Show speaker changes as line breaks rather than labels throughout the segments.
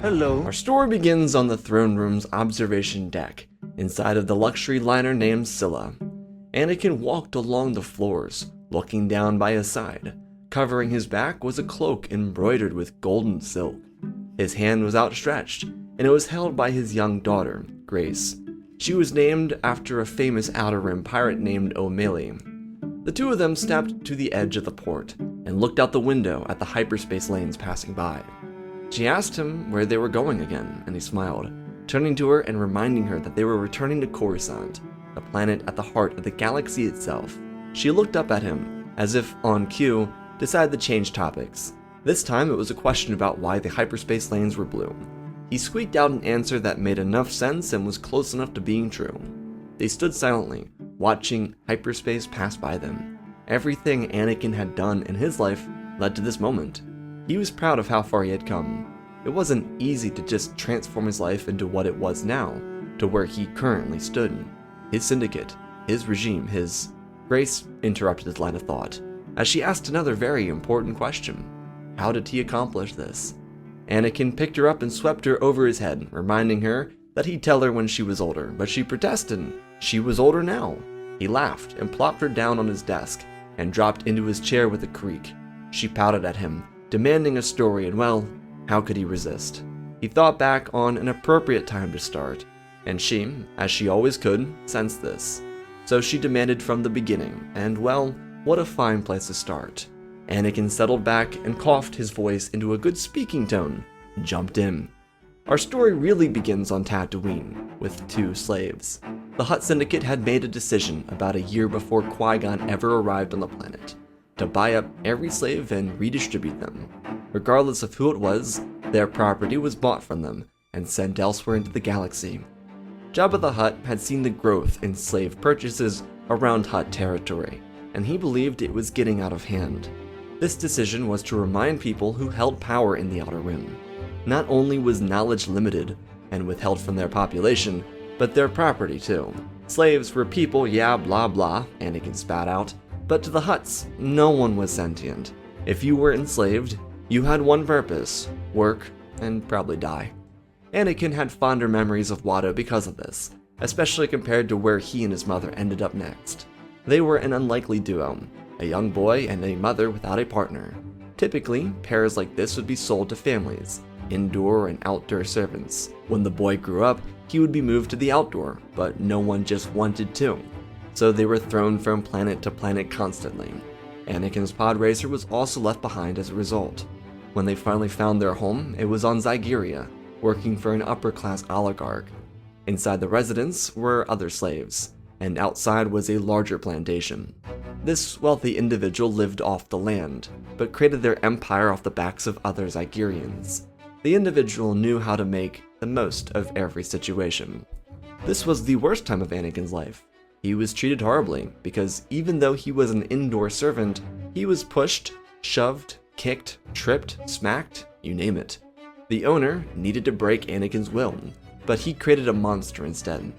Hello. Our story begins on the throne room's observation deck, inside of the luxury liner named Scylla. Anakin walked along the floors, looking down by his side. Covering his back was a cloak embroidered with golden silk. His hand was outstretched, and it was held by his young daughter, Grace. She was named after a famous Outer Rim pirate named O'Malley. The two of them stepped to the edge of the port and looked out the window at the hyperspace lanes passing by. She asked him where they were going again, and he smiled, turning to her and reminding her that they were returning to Coruscant, the planet at the heart of the galaxy itself. She looked up at him, as if on cue, decided to change topics. This time it was a question about why the hyperspace lanes were blue. He squeaked out an answer that made enough sense and was close enough to being true. They stood silently, watching hyperspace pass by them. Everything Anakin had done in his life led to this moment. He was proud of how far he had come. It wasn't easy to just transform his life into what it was now, to where he currently stood. His syndicate, his regime, his... Grace interrupted his line of thought, as she asked another very important question. How did he accomplish this? Anakin picked her up and swept her over his head, reminding her that he'd tell her when she was older, but she protested. She was older now. He laughed and plopped her down on his desk and dropped into his chair with a creak. She pouted at him, demanding a story, and well, how could he resist? He thought back on an appropriate time to start, and she, as she always could, sensed this. So she demanded from the beginning, and well, what a fine place to start. Anakin settled back and coughed his voice into a good speaking tone, and jumped in. Our story really begins on Tatooine, with two slaves. The Hutt Syndicate had made a decision about a year before Qui-Gon ever arrived on the planet, to buy up every slave and redistribute them. Regardless of who it was, their property was bought from them and sent elsewhere into the galaxy. Jabba the Hutt had seen the growth in slave purchases around Hutt territory, and he believed it was getting out of hand. This decision was to remind people who held power in the Outer Rim. Not only was knowledge limited and withheld from their population, but their property too. Slaves were people, yeah, blah blah, Anakin spat out, but to the Hutts, no one was sentient. If you were enslaved, you had one purpose: work and probably die. Anakin had fonder memories of Watto because of this, especially compared to where he and his mother ended up next. They were an unlikely duo, a young boy and a mother without a partner. Typically, pairs like this would be sold to families, indoor and outdoor servants. When the boy grew up, he would be moved to the outdoor, but no one just wanted to. So they were thrown from planet to planet constantly. Anakin's pod racer was also left behind as a result. When they finally found their home, it was on Ziggeria, working for an upper-class oligarch. Inside the residence were other slaves, and outside was a larger plantation. This wealthy individual lived off the land, but created their empire off the backs of other Ziggerians. The individual knew how to make the most of every situation. This was the worst time of Anakin's life. He was treated horribly, because even though he was an indoor servant, he was pushed, shoved, kicked, tripped, smacked, you name it. The owner needed to break Anakin's will, but he created a monster instead.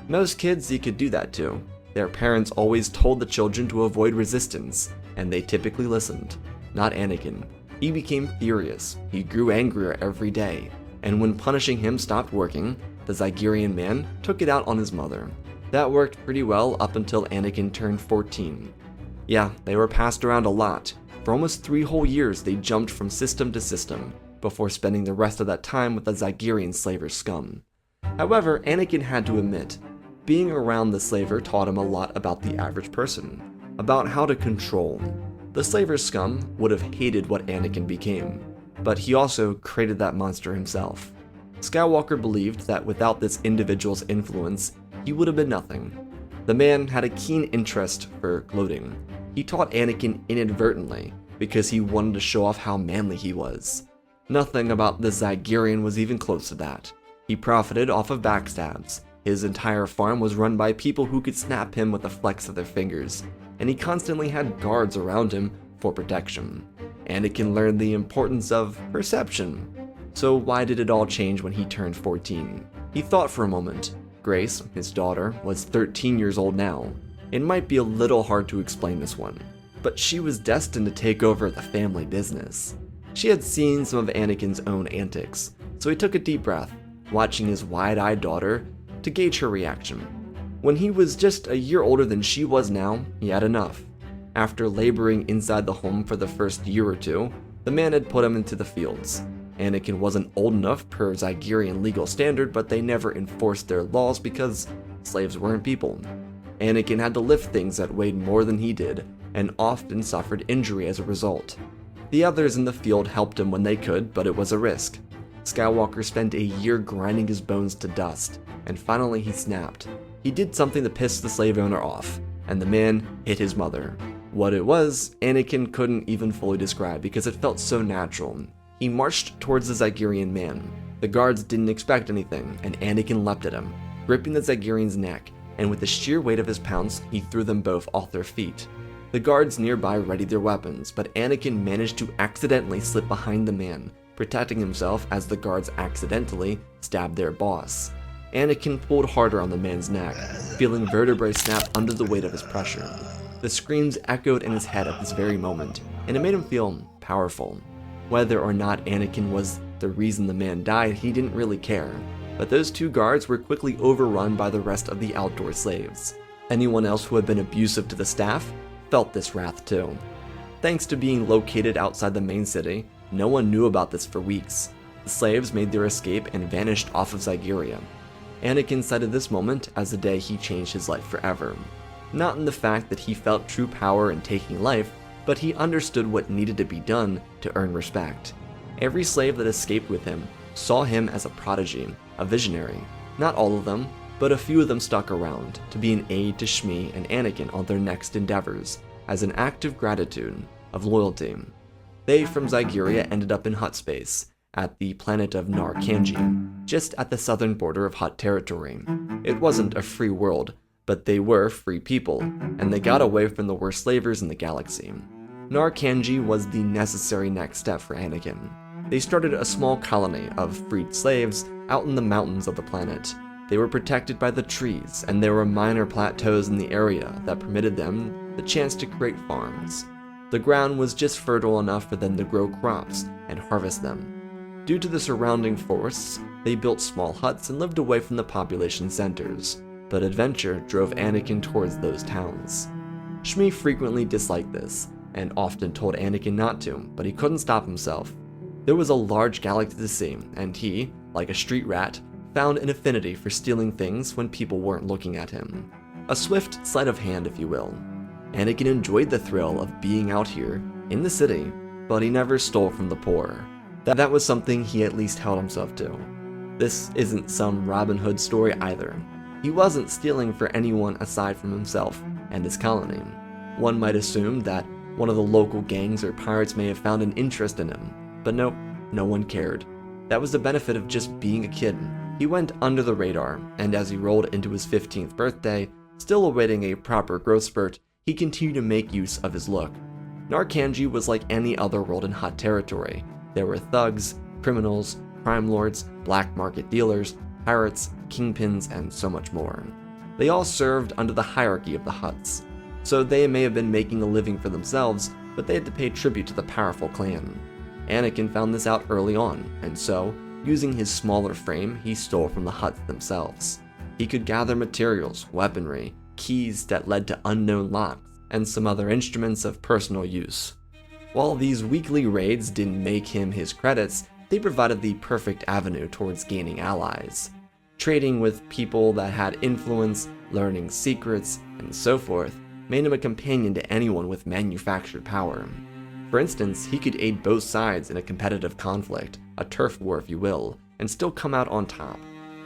Most kids he could do that to. Their parents always told the children to avoid resistance, and they typically listened. Not Anakin. He became furious. He grew angrier every day, and when punishing him stopped working, the Ziggerian man took it out on his mother. That worked pretty well up until Anakin turned 14. Yeah, they were passed around a lot. For almost 3 whole years they jumped from system to system, before spending the rest of that time with the Ziggerian slaver scum. However, Anakin had to admit, being around the slaver taught him a lot about the average person, about how to control. The slaver scum would have hated what Anakin became, but he also created that monster himself. Skywalker believed that without this individual's influence, he would have been nothing. The man had a keen interest for gloating. He taught Anakin inadvertently, because he wanted to show off how manly he was. Nothing about the Ziggerian was even close to that. He profited off of backstabs. His entire farm was run by people who could snap him with a flex of their fingers, and he constantly had guards around him for protection. Anakin learned the importance of perception. So why did it all change when he turned 14? He thought for a moment. Grace, his daughter, was 13 years old now. It might be a little hard to explain this one, but she was destined to take over the family business. She had seen some of Anakin's own antics, so he took a deep breath, watching his wide-eyed daughter to gauge her reaction. When he was just a year older than she was now, he had enough. After laboring inside the home for the first year or two, the man had put him into the fields. Anakin wasn't old enough per Zyggerian legal standard, but they never enforced their laws because slaves weren't people. Anakin had to lift things that weighed more than he did, and often suffered injury as a result. The others in the field helped him when they could, but it was a risk. Skywalker spent a year grinding his bones to dust, and finally he snapped. He did something to piss the slave owner off, and the man hit his mother. What it was, Anakin couldn't even fully describe because it felt so natural. He marched towards the Zyggerian man. The guards didn't expect anything, and Anakin leapt at him, gripping the Zyggerian's neck, and with the sheer weight of his pounce, he threw them both off their feet. The guards nearby readied their weapons, but Anakin managed to accidentally slip behind the man, protecting himself as the guards accidentally stabbed their boss. Anakin pulled harder on the man's neck, feeling vertebrae snap under the weight of his pressure. The screams echoed in his head at this very moment, and it made him feel powerful. Whether or not Anakin was the reason the man died, he didn't really care, but those two guards were quickly overrun by the rest of the outdoor slaves. Anyone else who had been abusive to the staff felt this wrath too. Thanks to being located outside the main city, no one knew about this for weeks. The slaves made their escape and vanished off of Ziggeria. Anakin cited this moment as the day he changed his life forever. Not in the fact that he felt true power in taking life, but he understood what needed to be done to earn respect. Every slave that escaped with him saw him as a prodigy, a visionary. Not all of them, but a few of them stuck around to be an aid to Shmi and Anakin on their next endeavors, as an act of gratitude, of loyalty. They from Ziggeria ended up in Huttspace, at the planet of Naranji, just at the southern border of Hutt territory. It wasn't a free world, but they were free people, and they got away from the worst slavers in the galaxy. Naranji was the necessary next step for Anakin. They started a small colony of freed slaves out in the mountains of the planet. They were protected by the trees, and there were minor plateaus in the area that permitted them the chance to create farms. The ground was just fertile enough for them to grow crops and harvest them. Due to the surrounding forests, they built small huts and lived away from the population centers, but adventure drove Anakin towards those towns. Shmi frequently disliked this, and often told Anakin not to, but he couldn't stop himself. There was a large galaxy to see, and he, like a street rat, found an affinity for stealing things when people weren't looking at him. A swift sleight of hand, if you will. Anakin enjoyed the thrill of being out here, in the city, but he never stole from the poor. That was something he at least held himself to. This isn't some Robin Hood story either. He wasn't stealing for anyone aside from himself and his colony. One might assume that one of the local gangs or pirates may have found an interest in him, but nope, no one cared. That was the benefit of just being a kid. He went under the radar, and as he rolled into his 15th birthday, still awaiting a proper growth spurt, he continued to make use of his look. Naranji was like any other world in Hutt territory. There were thugs, criminals, crime lords, black market dealers, pirates, kingpins, and so much more. They all served under the hierarchy of the Hutts, so they may have been making a living for themselves, but they had to pay tribute to the powerful clan. Anakin found this out early on, and so, using his smaller frame, he stole from the Hutts themselves. He could gather materials, weaponry, keys that led to unknown locks, and some other instruments of personal use. While these weekly raids didn't make him his credits, they provided the perfect avenue towards gaining allies. Trading with people that had influence, learning secrets, and so forth, made him a companion to anyone with manufactured power. For instance, he could aid both sides in a competitive conflict, a turf war if you will, and still come out on top.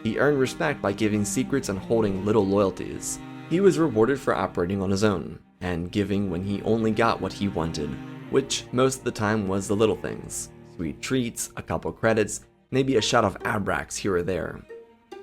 He earned respect by giving secrets and holding little loyalties. He was rewarded for operating on his own, and giving when he only got what he wanted, which most of the time was the little things. Sweet treats, a couple credits, maybe a shot of Abrax here or there.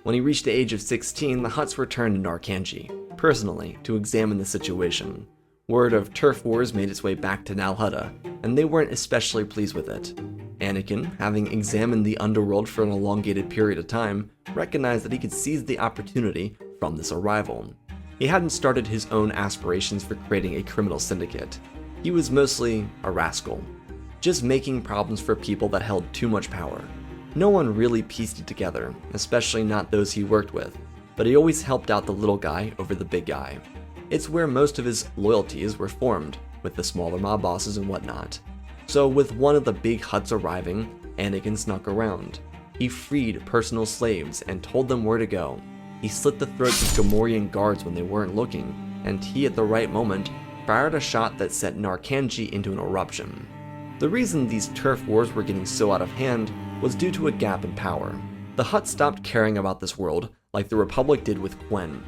When he reached the age of 16, the Hutts returned to Naranji, personally, to examine the situation. Word of turf wars made its way back to Nal Hutta, and they weren't especially pleased with it. Anakin, having examined the underworld for an elongated period of time, recognized that he could seize the opportunity from this arrival. He hadn't started his own aspirations for creating a criminal syndicate. He was mostly a rascal, just making problems for people that held too much power. No one really pieced it together, especially not those he worked with, but he always helped out the little guy over the big guy. It's where most of his loyalties were formed, with the smaller mob bosses and whatnot. So with one of the big Hutts arriving, Anakin snuck around. He freed personal slaves and told them where to go. He slit the throats of Gamorrean guards when they weren't looking, and he, at the right moment, fired a shot that set Naranji into an eruption. The reason these turf wars were getting so out of hand was due to a gap in power. The Hutt stopped caring about this world like the Republic did with Quen.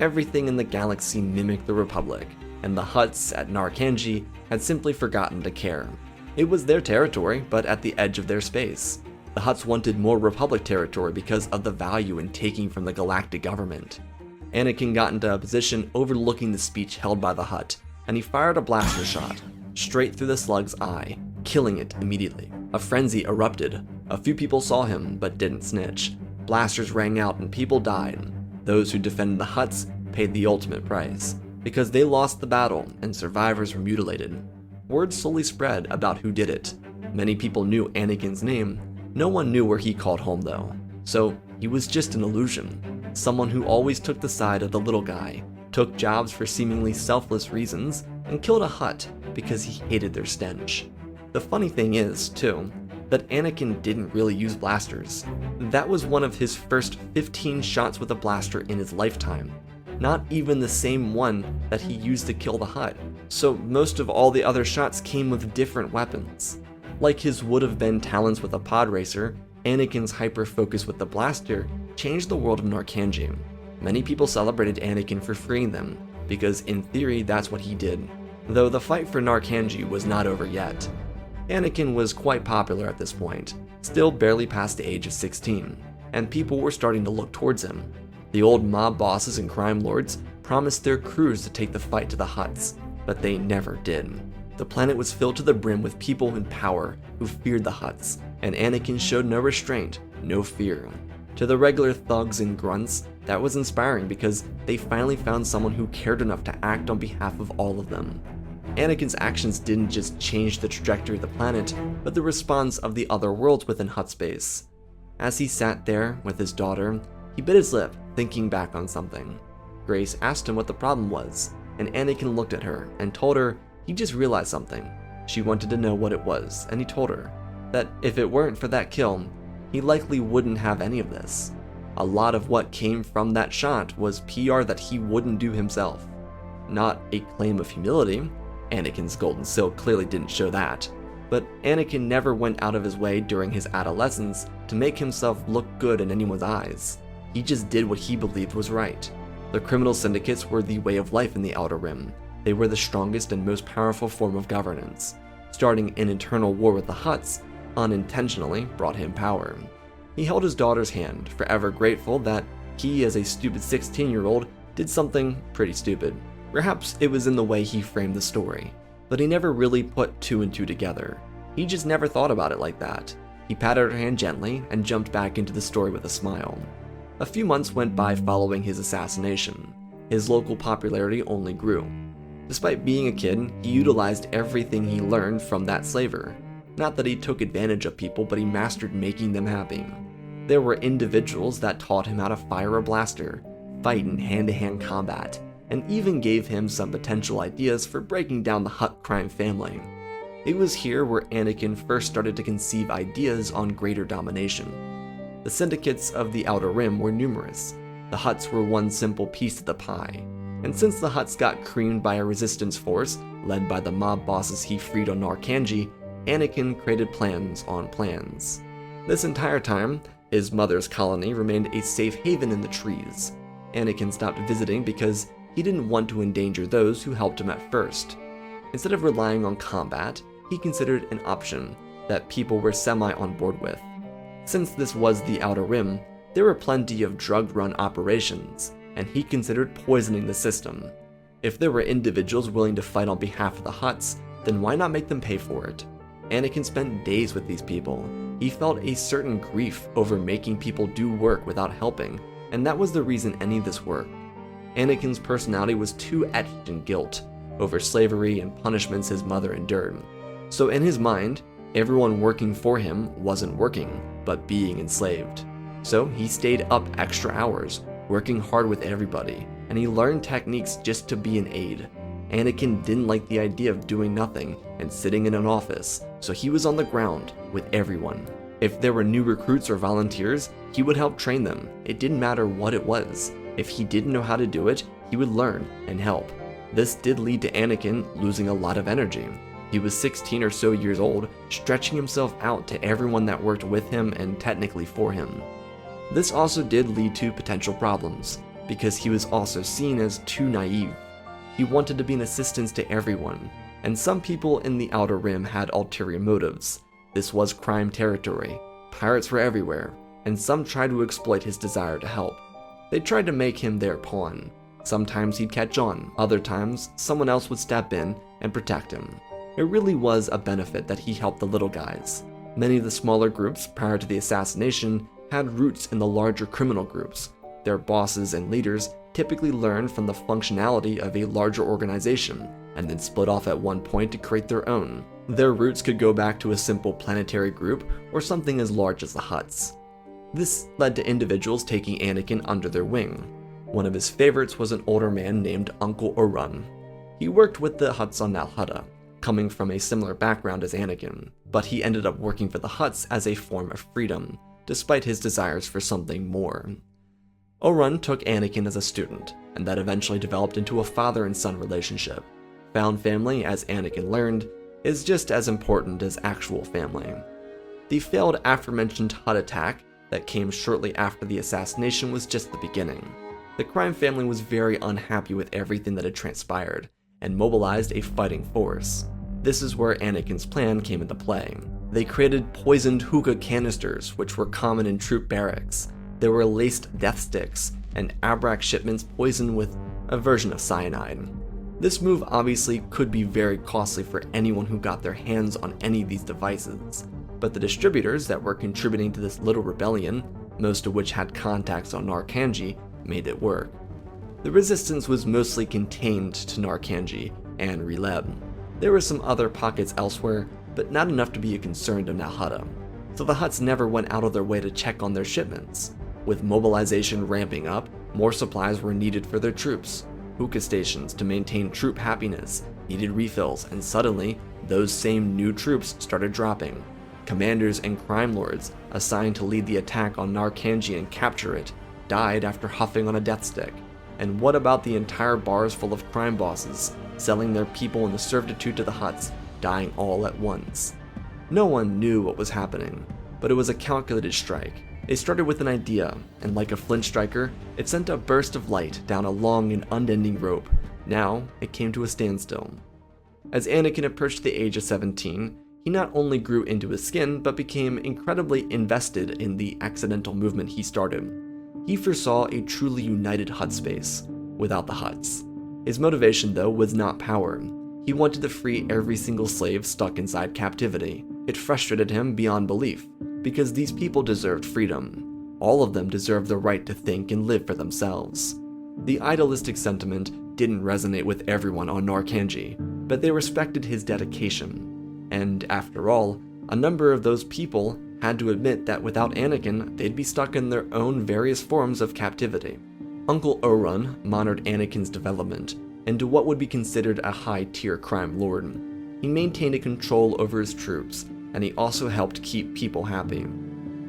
Everything in the galaxy mimicked the Republic, and the Hutts at Naranji had simply forgotten to care. It was their territory, but at the edge of their space. The Hutts wanted more Republic territory because of the value in taking from the galactic government. Anakin got into a position overlooking the speech held by the Hutt, and he fired a blaster shot, straight through the slug's eye, killing it immediately. A frenzy erupted. A few people saw him, but didn't snitch. Blasters rang out and people died. Those who defended the Hutts paid the ultimate price, because they lost the battle and survivors were mutilated. Word slowly spread about who did it. Many people knew Anakin's name. No one knew where he called home though. So he was just an illusion. Someone who always took the side of the little guy, took jobs for seemingly selfless reasons, and killed a Hutt because he hated their stench. The funny thing is, too, that Anakin didn't really use blasters. That was one of his first 15 shots with a blaster in his lifetime. Not even the same one that he used to kill the Hutt. So most of all the other shots came with different weapons. Like his would-have-been talents with a pod racer, Anakin's hyper-focus with the blaster changed the world of Naranji. Many people celebrated Anakin for freeing them, because in theory that's what he did. Though the fight for Naranji was not over yet. Anakin was quite popular at this point, still barely past the age of 16, and people were starting to look towards him. The old mob bosses and crime lords promised their crews to take the fight to the Hutts, but they never did. The planet was filled to the brim with people in power who feared the Hutts, and Anakin showed no restraint, no fear. To the regular thugs and grunts, that was inspiring because they finally found someone who cared enough to act on behalf of all of them. Anakin's actions didn't just change the trajectory of the planet, but the response of the other worlds within Huttspace. As he sat there with his daughter, he bit his lip, thinking back on something. Grace asked him what the problem was, and Anakin looked at her and told her he just realized something. She wanted to know what it was, and he told her that if it weren't for that kill, he likely wouldn't have any of this. A lot of what came from that shot was PR that he wouldn't do himself. Not a claim of humility. Anakin's golden silk clearly didn't show that. But Anakin never went out of his way during his adolescence to make himself look good in anyone's eyes. He just did what he believed was right. The criminal syndicates were the way of life in the Outer Rim. They were the strongest and most powerful form of governance. Starting an internal war with the Hutts unintentionally brought him power. He held his daughter's hand, forever grateful that he, as a stupid 16-year-old, did something pretty stupid. Perhaps it was in the way he framed the story, but he never really put two and two together. He just never thought about it like that. He patted her hand gently and jumped back into the story with a smile. A few months went by following his assassination. His local popularity only grew. Despite being a kid, he utilized everything he learned from that slaver. Not that he took advantage of people, but he mastered making them happy. There were individuals that taught him how to fire a blaster, fight in hand-to-hand combat, and even gave him some potential ideas for breaking down the Hutt crime family. It was here where Anakin first started to conceive ideas on greater domination. The syndicates of the Outer Rim were numerous. The Hutts were one simple piece of the pie, and since the Hutts got creamed by a resistance force led by the mob bosses he freed on Naranji, Anakin created plans on plans. This entire time, his mother's colony remained a safe haven in the trees. Anakin stopped visiting because he didn't want to endanger those who helped him at first. Instead of relying on combat, he considered an option that people were semi-on board with. Since this was the Outer Rim, there were plenty of drug-run operations, and he considered poisoning the system. If there were individuals willing to fight on behalf of the Hutts, then why not make them pay for it? Anakin spent days with these people. He felt a certain grief over making people do work without helping, and that was the reason any of this worked. Anakin's personality was too etched in guilt over slavery and punishments his mother endured. So in his mind, everyone working for him wasn't working, but being enslaved. So he stayed up extra hours, working hard with everybody, and he learned techniques just to be an aide. Anakin didn't like the idea of doing nothing and sitting in an office, so he was on the ground with everyone. If there were new recruits or volunteers, he would help train them. It didn't matter what it was. If he didn't know how to do it, he would learn and help. This did lead to Anakin losing a lot of energy. He was 16 or so years old, stretching himself out to everyone that worked with him and technically for him. This also did lead to potential problems, because he was also seen as too naive. He wanted to be an assistance to everyone, and some people in the Outer Rim had ulterior motives. This was crime territory, pirates were everywhere, and some tried to exploit his desire to help. They tried to make him their pawn. Sometimes he'd catch on, other times someone else would step in and protect him. It really was a benefit that he helped the little guys. Many of the smaller groups prior to the assassination had roots in the larger criminal groups. Their bosses and leaders typically learned from the functionality of a larger organization and then split off at one point to create their own. Their roots could go back to a simple planetary group or something as large as the Hutts. This led to individuals taking Anakin under their wing. One of his favorites was an older man named Uncle Orun. He worked with the Hutts on Nal Hutta, coming from a similar background as Anakin, but he ended up working for the Hutts as a form of freedom, despite his desires for something more. Orun took Anakin as a student, and that eventually developed into a father and son relationship. Found family, as Anakin learned, is just as important as actual family. The failed aforementioned Hutt attack that came shortly after the assassination was just the beginning. The crime family was very unhappy with everything that had transpired, and mobilized a fighting force. This is where Anakin's plan came into play. They created poisoned hookah canisters, which were common in troop barracks. There were laced death sticks, and Abrak shipments poisoned with a version of cyanide. This move obviously could be very costly for anyone who got their hands on any of these devices, but the distributors that were contributing to this little rebellion, most of which had contacts on Naranji, made it work. The resistance was mostly contained to Naranji and Releb. There were some other pockets elsewhere, but not enough to be a concern to Nal Hutta, so the Hutts never went out of their way to check on their shipments. With mobilization ramping up, more supplies were needed for their troops. Hookah stations to maintain troop happiness needed refills, and suddenly, those same new troops started dropping. Commanders and crime lords assigned to lead the attack on Naranji and capture it died after huffing on a death stick. And what about the entire bars full of crime bosses, selling their people into servitude to the Hutts, dying all at once? No one knew what was happening, but it was a calculated strike. They started with an idea, and like a flint striker, it sent a burst of light down a long and unending rope. Now, it came to a standstill. As Anakin approached the age of 17, he not only grew into his skin, but became incredibly invested in the accidental movement he started. He foresaw a truly united Huttspace, without the Hutts. His motivation, though, was not power. He wanted to free every single slave stuck inside captivity. It frustrated him beyond belief, because these people deserved freedom. All of them deserved the right to think and live for themselves. The idealistic sentiment didn't resonate with everyone on Naranji, but they respected his dedication. And after all, a number of those people had to admit that without Anakin, they'd be stuck in their own various forms of captivity. Uncle Orun monitored Anakin's development into what would be considered a high-tier crime lord. He maintained a control over his troops, and he also helped keep people happy.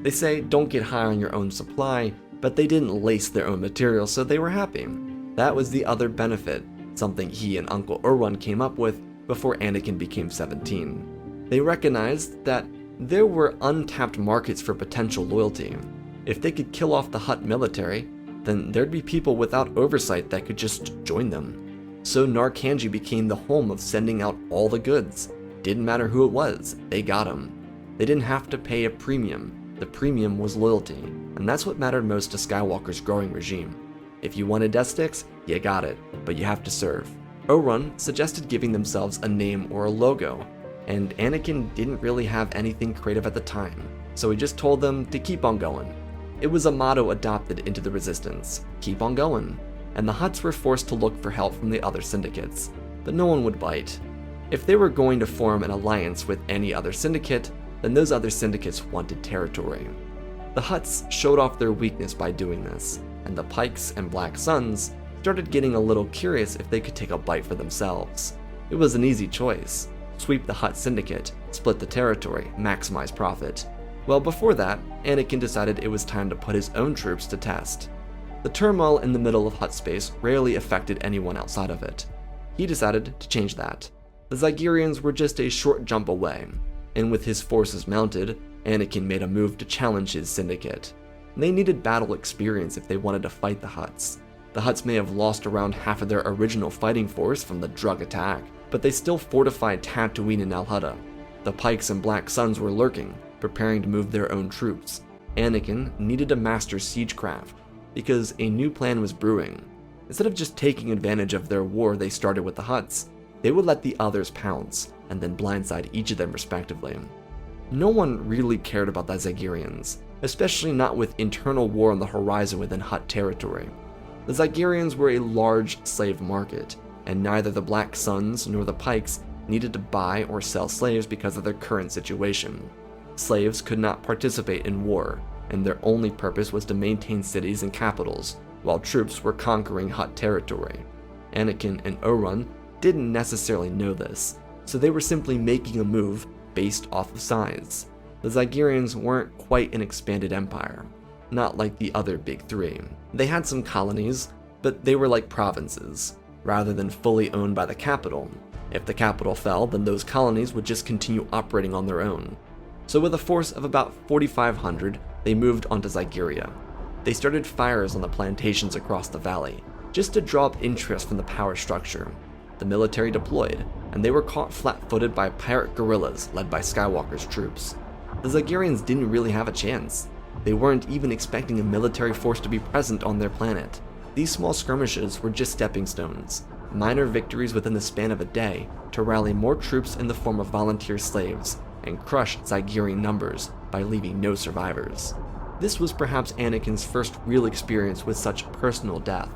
They say don't get high on your own supply, but they didn't lace their own material, so they were happy. That was the other benefit, something he and Uncle Orun came up with before Anakin became 17. They recognized that there were untapped markets for potential loyalty. If they could kill off the Hutt military, then there'd be people without oversight that could just join them. So Naranji became the home of sending out all the goods. Didn't matter who it was, they got them. They didn't have to pay a premium. The premium was loyalty, and that's what mattered most to Skywalker's growing regime. If you wanted death sticks, you got it, but you have to serve. Orun suggested giving themselves a name or a logo, and Anakin didn't really have anything creative at the time, so he just told them to keep on going. It was a motto adopted into the Resistance, keep on going, and the Hutts were forced to look for help from the other syndicates, but no one would bite. If they were going to form an alliance with any other syndicate, then those other syndicates wanted territory. The Hutts showed off their weakness by doing this, and the Pikes and Black Suns started getting a little curious if they could take a bite for themselves. It was an easy choice: sweep the Hutt syndicate, split the territory, maximize profit. Well, before that, Anakin decided it was time to put his own troops to test. The turmoil in the middle of Huttspace rarely affected anyone outside of it. He decided to change that. The Zigerians were just a short jump away, and with his forces mounted, Anakin made a move to challenge his syndicate. They needed battle experience if they wanted to fight the Hutts. The Hutts may have lost around half of their original fighting force from the drug attack, but they still fortified Tatooine and Al-Hutta. The Pikes and Black Suns were lurking, preparing to move their own troops. Anakin needed to master siegecraft, because a new plan was brewing. Instead of just taking advantage of their war they started with the Hutts, they would let the others pounce, and then blindside each of them respectively. No one really cared about the Zigerians, especially not with internal war on the horizon within Hutt territory. The Zigerians were a large slave market, and neither the Black Suns nor the Pikes needed to buy or sell slaves because of their current situation. Slaves could not participate in war, and their only purpose was to maintain cities and capitals, while troops were conquering Hutt territory. Anakin and Oran didn't necessarily know this, so they were simply making a move based off of size. The Zigerians weren't quite an expanded empire, not like the other big three. They had some colonies, but they were like provinces, rather than fully owned by the capital. If the capital fell, then those colonies would just continue operating on their own. So with a force of about 4,500, they moved onto Ziggeria. They started fires on the plantations across the valley, just to draw up interest from the power structure. The military deployed, and they were caught flat-footed by pirate guerrillas led by Skywalker's troops. The Zigerians didn't really have a chance. They weren't even expecting a military force to be present on their planet. These small skirmishes were just stepping stones, minor victories within the span of a day to rally more troops in the form of volunteer slaves and crush Zigerian numbers by leaving no survivors. This was perhaps Anakin's first real experience with such personal death.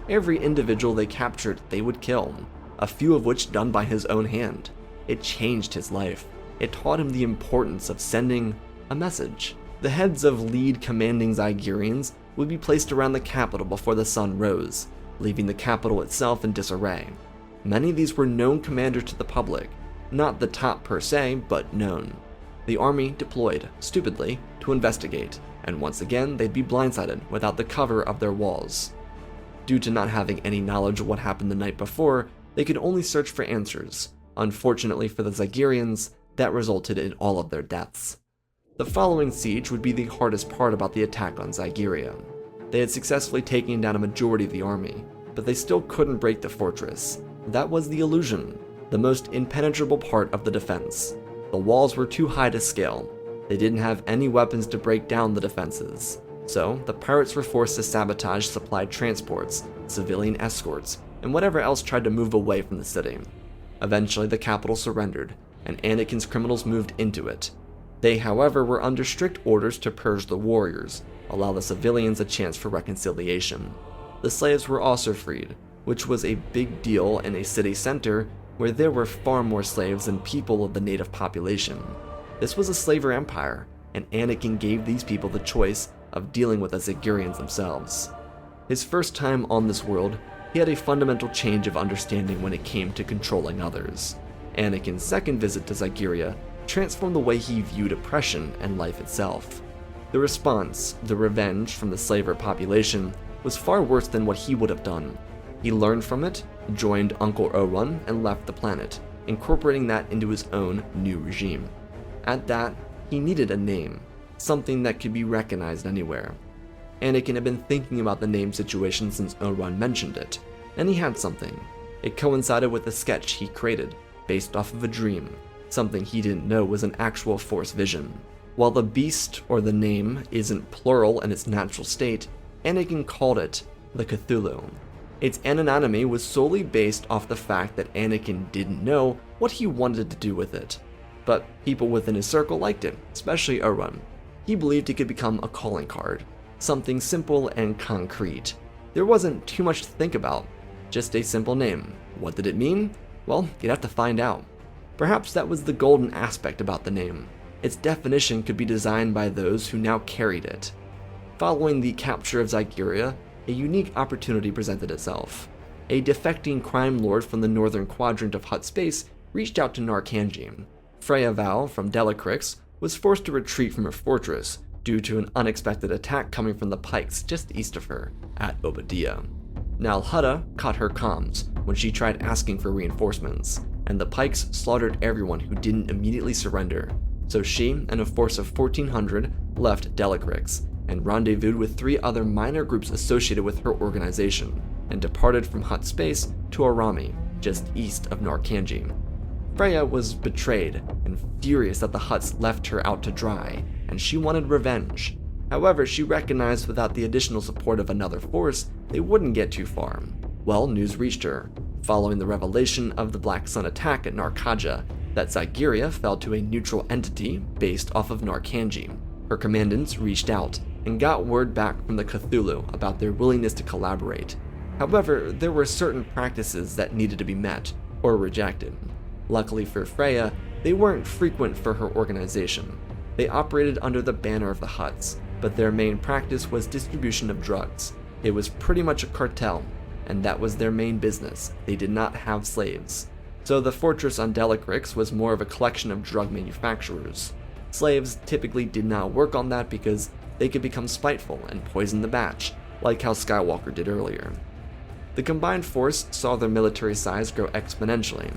Every individual they captured, they would kill, a few of which done by his own hand. It changed his life. It taught him the importance of sending a message. The heads of lead commanding Zigerians would be placed around the capital before the sun rose, leaving the capital itself in disarray. Many of these were known commanders to the public, not the top per se, but known. The army deployed, stupidly, to investigate, and once again they'd be blindsided without the cover of their walls. Due to not having any knowledge of what happened the night before, they could only search for answers. Unfortunately for the Zigerians, that resulted in all of their deaths. The following siege would be the hardest part about the attack on Ziggeria. They had successfully taken down a majority of the army, but they still couldn't break the fortress. That was the illusion, the most impenetrable part of the defense. The walls were too high to scale. They didn't have any weapons to break down the defenses. So, the pirates were forced to sabotage supplied transports, civilian escorts, and whatever else tried to move away from the city. Eventually, the capital surrendered, and Anakin's criminals moved into it. They, however, were under strict orders to purge the warriors, allow the civilians a chance for reconciliation. The slaves were also freed, which was a big deal in a city center where there were far more slaves than people of the native population. This was a slaver empire, and Anakin gave these people the choice of dealing with the Zigerians themselves. His first time on this world, he had a fundamental change of understanding when it came to controlling others. Anakin's second visit to Ziggeria transformed the way he viewed oppression and life itself. The response, the revenge from the slaver population, was far worse than what he would have done. He learned from it, joined Uncle Oran, and left the planet, incorporating that into his own new regime. At that, he needed a name, something that could be recognized anywhere. Anakin had been thinking about the name situation since Oran mentioned it, and he had something. It coincided with a sketch he created, based off of a dream, something he didn't know was an actual Force vision. While the beast, or the name, isn't plural in its natural state, Anakin called it the Cthulhu. Its anonymity was solely based off the fact that Anakin didn't know what he wanted to do with it. But people within his circle liked it, especially Oran. He believed it could become a calling card, something simple and concrete. There wasn't too much to think about, just a simple name. What did it mean? Well, you'd have to find out. Perhaps that was the golden aspect about the name. its definition could be designed by those who now carried it. Following the capture of Ziggeria, a unique opportunity presented itself. A defecting crime lord from the northern quadrant of Huttspace reached out to Naranji. Freya Val from Delacrix was forced to retreat from her fortress due to an unexpected attack coming from the Pikes just east of her, at Obadiah. Nal Hutta caught her comms when she tried asking for reinforcements, and the Pikes slaughtered everyone who didn't immediately surrender. So she and a force of 1,400 left Delacrix and rendezvoused with 3 other minor groups associated with her organization, and departed from Huttspace to Arami, just east of Naranji. Freya was betrayed and furious that the Hutts left her out to dry, and she wanted revenge. However, she recognized without the additional support of another force, they wouldn't get too far. Well, news reached her, following the revelation of the Black Sun attack at Narkaja, that Ziggeria fell to a neutral entity based off of Naranji. Her commandants reached out and got word back from the Cthulhu about their willingness to collaborate. However, there were certain practices that needed to be met or rejected. Luckily for Freya, they weren't frequent for her organization. They operated under the banner of the Hutts, but their main practice was distribution of drugs. It was pretty much a cartel, and that was their main business. They did not have slaves. So the fortress on Delacrix was more of a collection of drug manufacturers. Slaves typically did not work on that because they could become spiteful and poison the batch, like how Skywalker did earlier. The combined force saw their military size grow exponentially,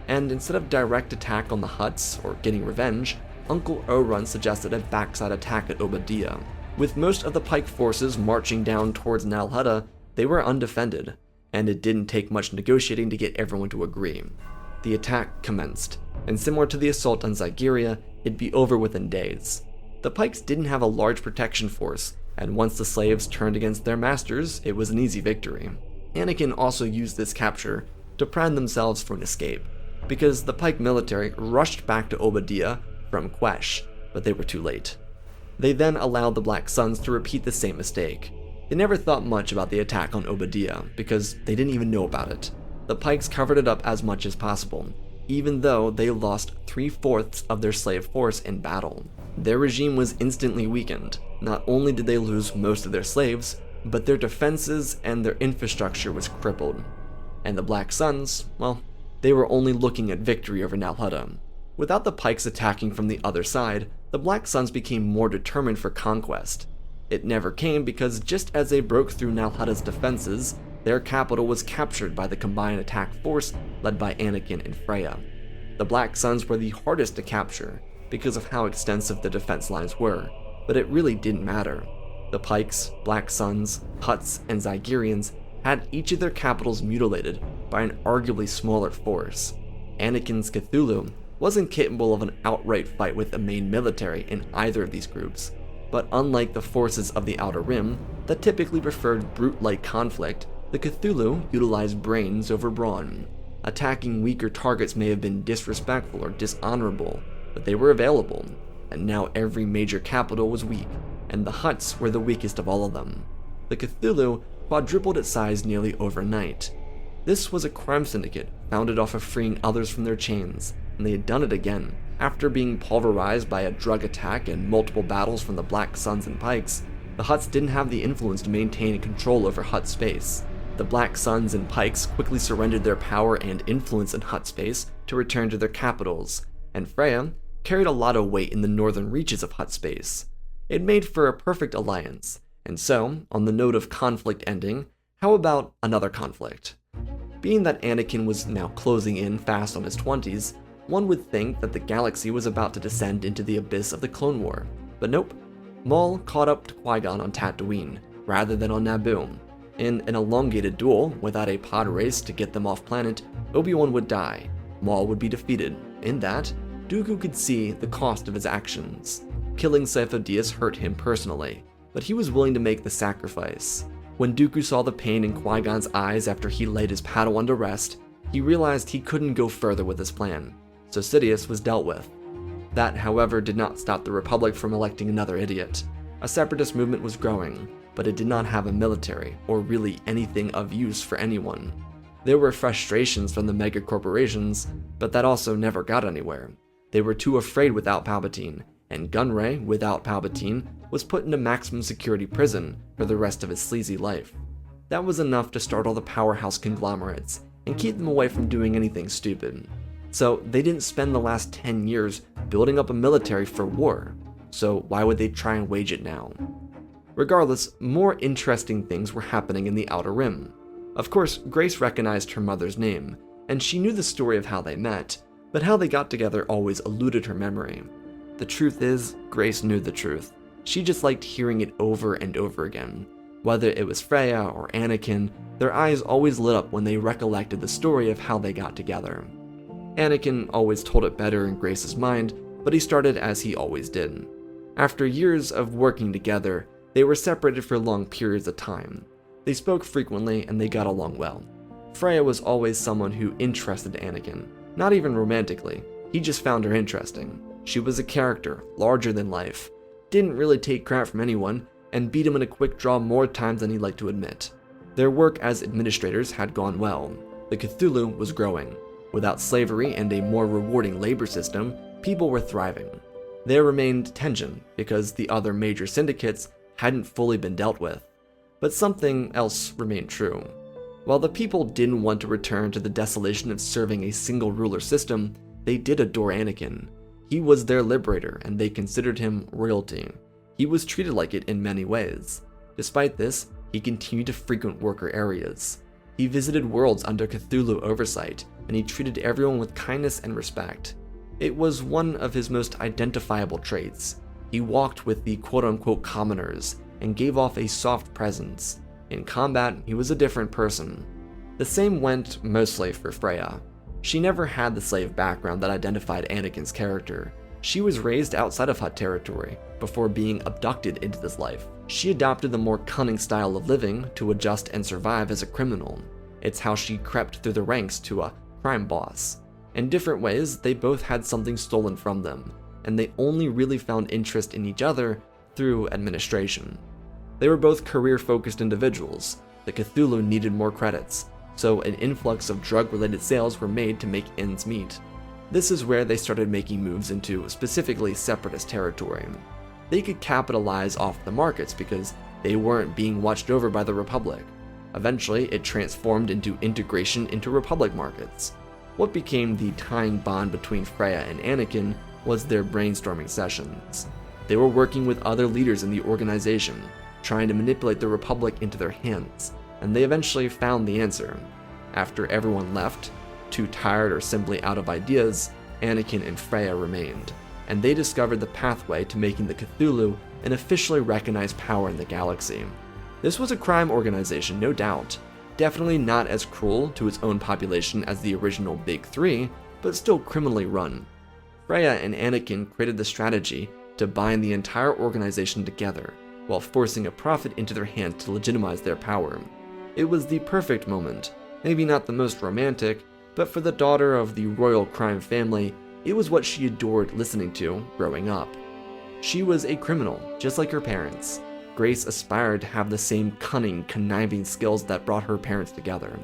and instead of direct attack on the Hutts or getting revenge, Uncle Orun suggested a backside attack at Obadiah. With most of the Pike forces marching down towards Nal Hutta, they were undefended, and it didn't take much negotiating to get everyone to agree. The attack commenced, and similar to the assault on Ziggeria, it'd be over within days. The Pikes didn't have a large protection force, and once the slaves turned against their masters, it was an easy victory. Anakin also used this capture to prime themselves for an escape, because the Pike military rushed back to Obadiah from Quesh, but they were too late. They then allowed the Black Suns to repeat the same mistake. They never thought much about the attack on Obadiah, because they didn't even know about it. The Pikes covered it up as much as possible, even though they lost 3/4 of their slave force in battle. Their regime was instantly weakened. Not only did they lose most of their slaves, but their defenses and their infrastructure was crippled. And the Black Suns, well, they were only looking at victory over Nal Hutta. Without the Pikes attacking from the other side, the Black Suns became more determined for conquest. It never came because just as they broke through Nal Hutta's defenses, their capital was captured by the combined attack force led by Anakin and Freya. The Black Suns were the hardest to capture because of how extensive the defense lines were, but it really didn't matter. The Pikes, Black Suns, Hutts, and Zyggerians had each of their capitals mutilated by an arguably smaller force. Anakin's Cthulhu wasn't capable of an outright fight with the main military in either of these groups, but unlike the forces of the Outer Rim that typically preferred brute-like conflict, the Cthulhu utilized brains over brawn. Attacking weaker targets may have been disrespectful or dishonorable, but they were available, and now every major capital was weak, and the Hutts were the weakest of all of them. The Cthulhu quadrupled its size nearly overnight. This was a crime syndicate founded off of freeing others from their chains, and they had done it again. After being pulverized by a drug attack and multiple battles from the Black Suns and Pikes, the Hutts didn't have the influence to maintain control over Huttspace. The Black Suns and Pikes quickly surrendered their power and influence in Huttspace to return to their capitals, and Freya carried a lot of weight in the northern reaches of Huttspace. It made for a perfect alliance, and so, on the note of conflict ending, how about another conflict? Being that Anakin was now closing in fast on his 20s, one would think that the galaxy was about to descend into the abyss of the Clone War, but nope. Maul caught up to Qui-Gon on Tatooine, rather than on Naboo. In an elongated duel, without a pod race to get them off planet, Obi-Wan would die. Maul would be defeated. In that, Dooku could see the cost of his actions. Killing Sifo-Dyas hurt him personally, but he was willing to make the sacrifice. When Dooku saw the pain in Qui-Gon's eyes after he laid his Padawan to rest, he realized he couldn't go further with his plan, so Sidious was dealt with. That, however, did not stop the Republic from electing another idiot. A separatist movement was growing, but it did not have a military, or really anything of use for anyone. There were frustrations from the mega corporations, but that also never got anywhere. They were too afraid without Palpatine, and Gunray, without Palpatine, was put into maximum security prison for the rest of his sleazy life. That was enough to startle the powerhouse conglomerates and keep them away from doing anything stupid. So they didn't spend the last 10 years building up a military for war, so why would they try and wage it now? Regardless, more interesting things were happening in the Outer Rim. Of course, Grace recognized her mother's name, and she knew the story of how they met, but how they got together always eluded her memory. The truth is, Grace knew the truth. She just liked hearing it over and over again. Whether it was Freya or Anakin, their eyes always lit up when they recollected the story of how they got together. Anakin always told it better in Grace's mind, but he started as he always did. After years of working together, they were separated for long periods of time. They spoke frequently and they got along well. Freya was always someone who interested Anakin, not even romantically, he just found her interesting. She was a character, larger than life, didn't really take crap from anyone, and beat him in a quick draw more times than he'd like to admit. Their work as administrators had gone well. The Cthulhu was growing. Without slavery and a more rewarding labor system, people were thriving. There remained tension because the other major syndicates hadn't fully been dealt with. But something else remained true. While the people didn't want to return to the desolation of serving a single ruler system, they did adore Anakin. He was their liberator, and they considered him royalty. He was treated like it in many ways. Despite this, he continued to frequent worker areas. He visited worlds under Cthulhu oversight, and he treated everyone with kindness and respect. It was one of his most identifiable traits. He walked with the quote-unquote commoners, and gave off a soft presence. In combat, he was a different person. The same went mostly for Freya. She never had the slave background that identified Anakin's character. She was raised outside of Hutt territory before being abducted into this life. She adopted the more cunning style of living to adjust and survive as a criminal. It's how she crept through the ranks to a crime boss. In different ways, they both had something stolen from them, and they only really found interest in each other through administration. They were both career-focused individuals. The Cthulhu needed more credits, so an influx of drug-related sales were made to make ends meet. This is where they started making moves into specifically separatist territory. They could capitalize off the markets because they weren't being watched over by the Republic. Eventually, it transformed into integration into Republic markets. What became the tying bond between Freya and Anakin was their brainstorming sessions. They were working with other leaders in the organization, trying to manipulate the Republic into their hands, and they eventually found the answer. After everyone left, too tired or simply out of ideas, Anakin and Freya remained, and they discovered the pathway to making the Cthulhu an officially recognized power in the galaxy. This was a crime organization, no doubt. Definitely not as cruel to its own population as the original Big Three, but still criminally run. Freya and Anakin created the strategy to bind the entire organization together, while forcing a profit into their hands to legitimize their power. It was the perfect moment, maybe not the most romantic, but for the daughter of the royal crime family, it was what she adored listening to growing up. She was a criminal, just like her parents. Grace aspired to have the same cunning, conniving skills that brought her parents together.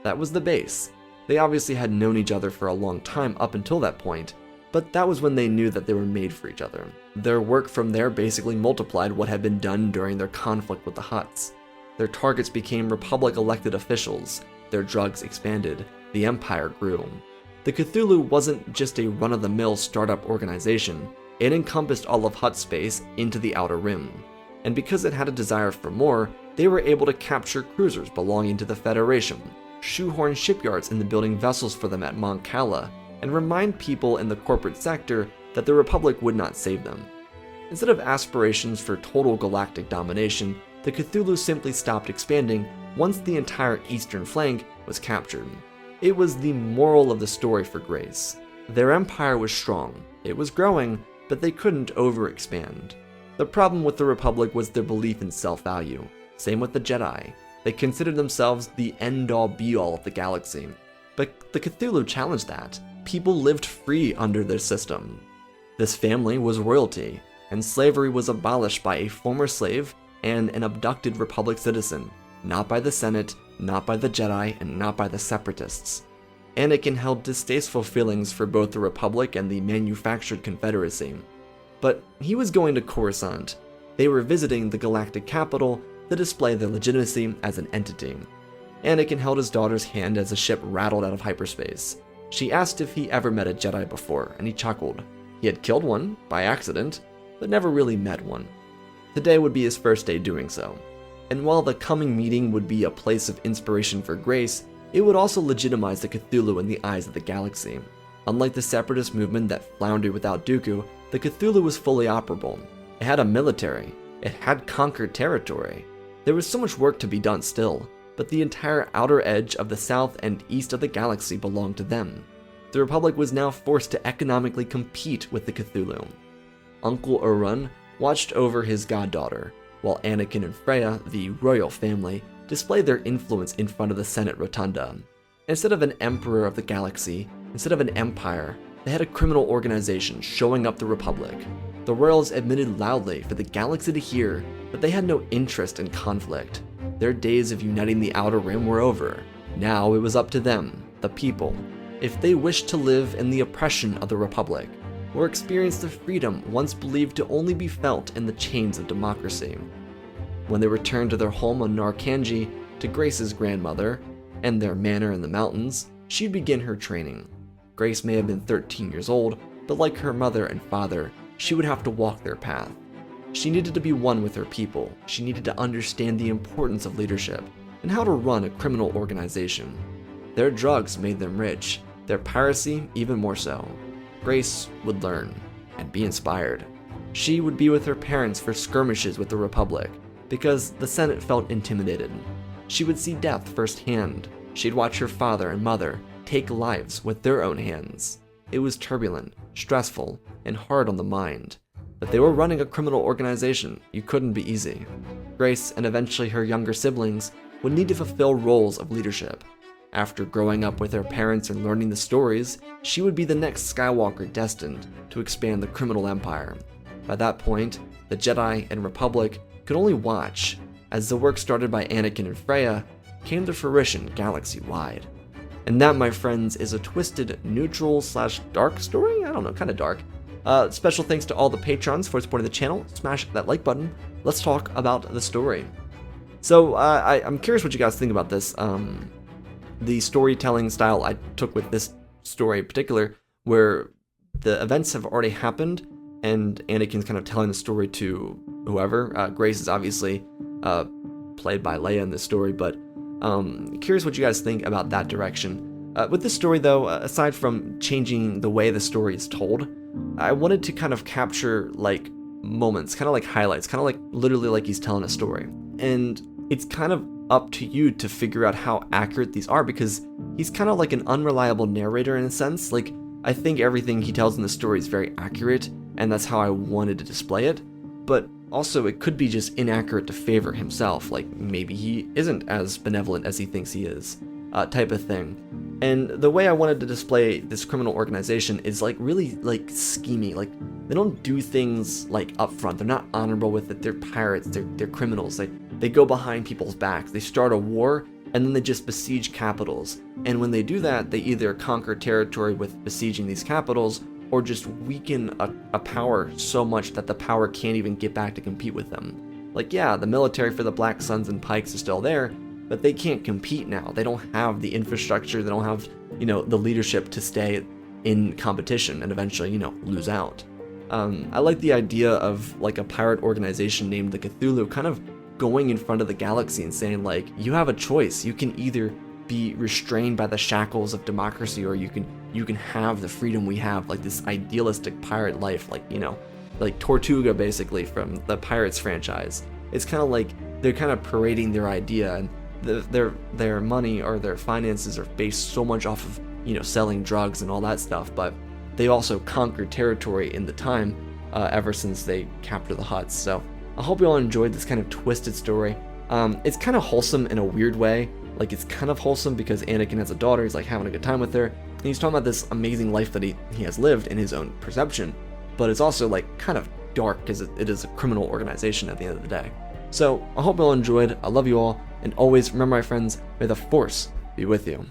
That was the base. They obviously had known each other for a long time up until that point, but that was when they knew that they were made for each other. Their work from there basically multiplied what had been done during their conflict with the Hutts. Their targets became Republic elected officials, their drugs expanded, the Empire grew. The Cthulhu wasn't just a run-of-the-mill startup organization, it encompassed all of Huttspace into the Outer Rim. And because it had a desire for more, they were able to capture cruisers belonging to the Federation, shoehorn shipyards into building vessels for them at Mon Cala, and remind people in the corporate sector that the Republic would not save them. Instead of aspirations for total galactic domination, the Cthulhu simply stopped expanding once the entire eastern flank was captured. It was the moral of the story for Grace. Their empire was strong, it was growing, but they couldn't overexpand. The problem with the Republic was their belief in self-value. Same with the Jedi. They considered themselves the end-all be-all of the galaxy. But the Cthulhu challenged that. People lived free under their system. This family was royalty, and slavery was abolished by a former slave and an abducted Republic citizen, not by the Senate, not by the Jedi, and not by the Separatists. Anakin held distasteful feelings for both the Republic and the manufactured Confederacy. But he was going to Coruscant. They were visiting the galactic capital to display their legitimacy as an entity. Anakin held his daughter's hand as the ship rattled out of hyperspace. She asked if he ever met a Jedi before, and he chuckled. He had killed one, by accident, but never really met one. Today would be his first day doing so. And while the coming meeting would be a place of inspiration for Grace, it would also legitimize the Cthulhu in the eyes of the galaxy. Unlike the separatist movement that floundered without Dooku, the Cthulhu was fully operable. It had a military. It had conquered territory. There was so much work to be done still, but the entire outer edge of the south and east of the galaxy belonged to them. The Republic was now forced to economically compete with the Cthulhu. Uncle Urun watched over his goddaughter, while Anakin and Freya, the royal family, displayed their influence in front of the Senate Rotunda. Instead of an emperor of the galaxy, instead of an empire, they had a criminal organization showing up the Republic. The royals admitted loudly for the galaxy to hear that they had no interest in conflict. Their days of uniting the Outer Rim were over. Now it was up to them, the people, if they wished to live in the oppression of the Republic, or experience the freedom once believed to only be felt in the chains of democracy. When they returned to their home on Naranji, to Grace's grandmother, and their manor in the mountains, she'd begin her training. Grace may have been 13 years old, but like her mother and father, she would have to walk their path. She needed to be one with her people. She needed to understand the importance of leadership and how to run a criminal organization. Their drugs made them rich, their piracy even more so. Grace would learn and be inspired. She would be with her parents for skirmishes with the Republic because the Senate felt intimidated. She would see death firsthand. She'd watch her father and mother take lives with their own hands. It was turbulent, stressful, and hard on the mind. But they were running a criminal organization. You couldn't be easy. Grace and eventually her younger siblings would need to fulfill roles of leadership. After growing up with her parents and learning the stories, she would be the next Skywalker destined to expand the criminal empire. By that point, the Jedi and Republic could only watch as the work started by Anakin and Freya came to fruition galaxy-wide. And that, my friends, is a twisted, neutral/dark story? I don't know, kind of dark. Special thanks to all the patrons for supporting the channel. Smash that like button. Let's talk about the story. So, I'm curious what you guys think about this. The storytelling style I took with this story in particular, where the events have already happened, and Anakin's kind of telling the story to whoever. Grace is obviously played by Leia in this story, but curious what you guys think about that direction. With this story, though, aside from changing the way the story is told, I wanted to kind of capture like moments, kind of like highlights, kind of like literally like he's telling a story. And it's kind of up to you to figure out how accurate these are, because he's kind of like an unreliable narrator in a sense. Like, I think everything he tells in the story is very accurate, and that's how I wanted to display it. But also, it could be just inaccurate to favor himself, like maybe he isn't as benevolent as he thinks he is, type of thing. And the way I wanted to display this criminal organization is like really like scheming. Like, they don't do things like up front. They're not honorable with it. They're pirates. They're criminals. They go behind people's backs. They start a war, and then they just besiege capitals. And when they do that, they either conquer territory with besieging these capitals, or just weaken a power so much that the power can't even get back to compete with them. Like, yeah, the military for the Black Suns and Pikes is still there, but they can't compete now. They don't have the infrastructure. They don't have, the leadership to stay in competition and eventually, lose out. I like the idea of like a pirate organization named the Cthulhu kind of going in front of the galaxy and saying, like, you have a choice. You can either be restrained by the shackles of democracy, or you can have the freedom we have, like this idealistic pirate life, like Tortuga basically from the Pirates franchise. It's kind of like they're kind of parading their idea, and their money or their finances are based so much off of selling drugs and all that stuff, but they also conquered territory in the time ever since they captured the Hutts. So I hope you all enjoyed this kind of twisted story. It's kind of wholesome in a weird way. Like, it's kind of wholesome because Anakin has a daughter, he's like having a good time with her, and he's talking about this amazing life that he has lived in his own perception, but it's also like kind of dark because it is a criminal organization at the end of the day. So I hope you all enjoyed. I love you all, and always remember, my friends, may the Force be with you.